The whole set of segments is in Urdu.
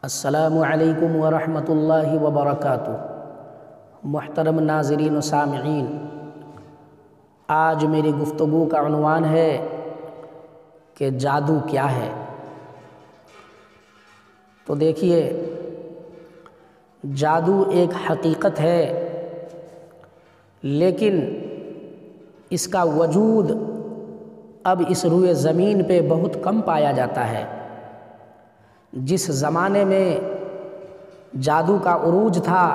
السلام علیکم ورحمۃ اللہ وبرکاتہ۔ محترم ناظرین و سامعین، آج میری گفتگو کا عنوان ہے کہ جادو کیا ہے۔ تو دیکھیے، جادو ایک حقیقت ہے، لیکن اس کا وجود اب اس روئے زمین پہ بہت کم پایا جاتا ہے۔ جس زمانے میں جادو کا عروج تھا،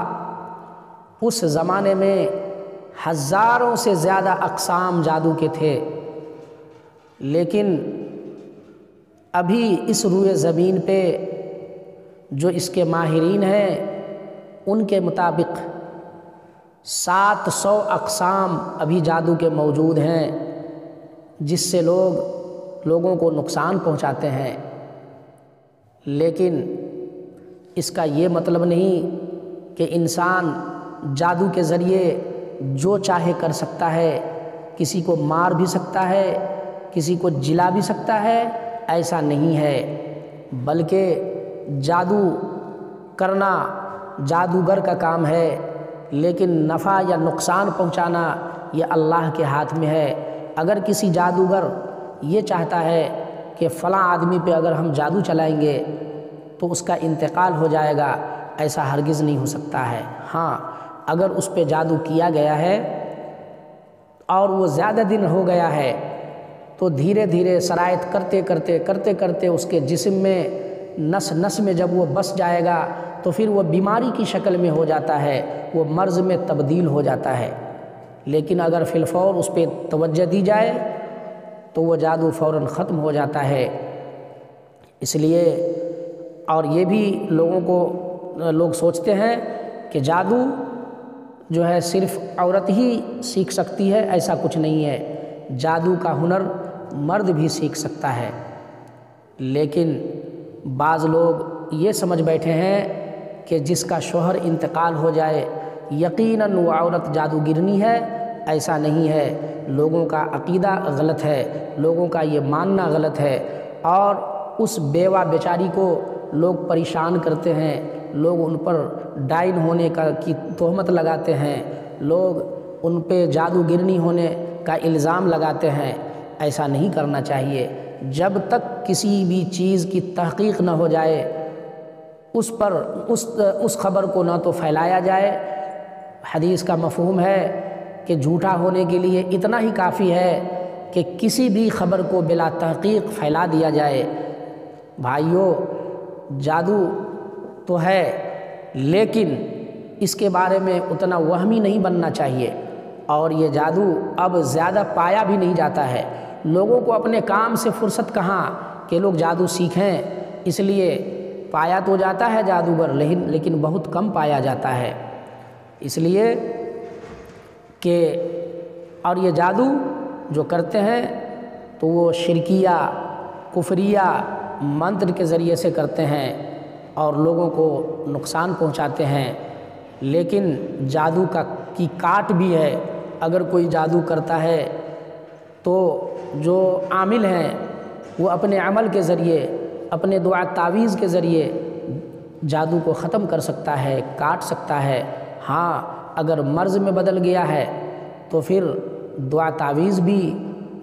اس زمانے میں ہزاروں سے زیادہ اقسام جادو کے تھے، لیکن ابھی اس روئے زمین پہ جو اس کے ماہرین ہیں، ان کے مطابق 700 اقسام ابھی جادو کے موجود ہیں، جس سے لوگوں کو نقصان پہنچاتے ہیں۔ لیکن اس کا یہ مطلب نہیں کہ انسان جادو کے ذریعے جو چاہے کر سکتا ہے، کسی کو مار بھی سکتا ہے، کسی کو جلا بھی سکتا ہے، ایسا نہیں ہے۔ بلکہ جادو کرنا جادوگر کا کام ہے، لیکن نفع یا نقصان پہنچانا یہ اللہ کے ہاتھ میں ہے۔ اگر کسی جادوگر یہ چاہتا ہے کہ فلاں آدمی پہ اگر ہم جادو چلائیں گے تو اس کا انتقال ہو جائے گا، ایسا ہرگز نہیں ہو سکتا ہے۔ ہاں، اگر اس پہ جادو کیا گیا ہے اور وہ زیادہ دن ہو گیا ہے تو دھیرے دھیرے سرایت کرتے کرتے اس کے جسم میں نس نس میں جب وہ بس جائے گا تو پھر وہ بیماری کی شکل میں ہو جاتا ہے، وہ مرض میں تبدیل ہو جاتا ہے۔ لیکن اگر فی الفور اس پہ توجہ دی جائے تو وہ جادو فوراً ختم ہو جاتا ہے۔ اس لیے اور یہ بھی لوگ سوچتے ہیں کہ جادو جو ہے صرف عورت ہی سیکھ سکتی ہے، ایسا کچھ نہیں ہے۔ جادو کا ہنر مرد بھی سیکھ سکتا ہے، لیکن بعض لوگ یہ سمجھ بیٹھے ہیں کہ جس کا شوہر انتقال ہو جائے یقیناً وہ عورت جادوگرنی ہے، ایسا نہیں ہے۔ لوگوں کا عقیدہ غلط ہے، لوگوں کا یہ ماننا غلط ہے، اور اس بیوہ بیچاری کو لوگ پریشان کرتے ہیں، لوگ ان پر ڈائن ہونے کی تہمت لگاتے ہیں، لوگ ان پہ جادوگرنی ہونے کا الزام لگاتے ہیں۔ ایسا نہیں کرنا چاہیے۔ جب تک کسی بھی چیز کی تحقیق نہ ہو جائے، اس خبر کو نہ تو پھیلایا جائے۔ حدیث کا مفہوم ہے کہ جھوٹا ہونے کے لیے اتنا ہی کافی ہے کہ کسی بھی خبر کو بلا تحقیق پھیلا دیا جائے۔ بھائیو، جادو تو ہے، لیکن اس کے بارے میں اتنا وہمی نہیں بننا چاہیے، اور یہ جادو اب زیادہ پایا بھی نہیں جاتا ہے۔ لوگوں کو اپنے کام سے فرصت کہاں کہ لوگ جادو سیکھیں، اس لیے پایا تو جاتا ہے جادوگر، لیکن بہت کم پایا جاتا ہے۔ اس لیے کہ اور یہ جادو جو کرتے ہیں تو وہ شرکیہ کفریہ منتر کے ذریعے سے کرتے ہیں اور لوگوں کو نقصان پہنچاتے ہیں۔ لیکن جادو کی کاٹ بھی ہے۔ اگر کوئی جادو کرتا ہے تو جو عامل ہیں وہ اپنے عمل کے ذریعے، اپنے دعا تعویذ کے ذریعے جادو کو ختم کر سکتا ہے، کاٹ سکتا ہے۔ ہاں، اگر مرض میں بدل گیا ہے تو پھر دعا تعویذ بھی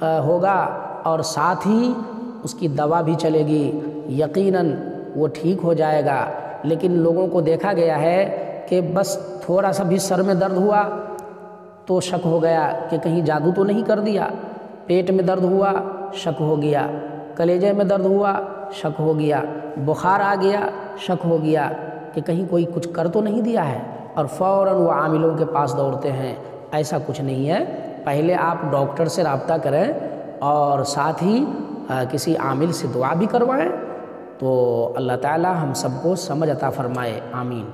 ہوگا اور ساتھ ہی اس کی دوا بھی چلے گی، یقیناً وہ ٹھیک ہو جائے گا۔ لیکن لوگوں کو دیکھا گیا ہے کہ بس تھوڑا سا بھی سر میں درد ہوا تو شک ہو گیا کہ کہیں جادو تو نہیں کر دیا، پیٹ میں درد ہوا شک ہو گیا، کلیجے میں درد ہوا شک ہو گیا، بخار آ گیا شک ہو گیا کہ کہیں کوئی کچھ کر تو نہیں دیا ہے، اور فوراً وہ عاملوں کے پاس دوڑتے ہیں۔ ایسا کچھ نہیں ہے۔ پہلے آپ ڈاکٹر سے رابطہ کریں اور ساتھ ہی کسی عامل سے دعا بھی کروائیں، تو اللہ تعالی ہم سب کو سمجھ عطا فرمائے۔ آمین۔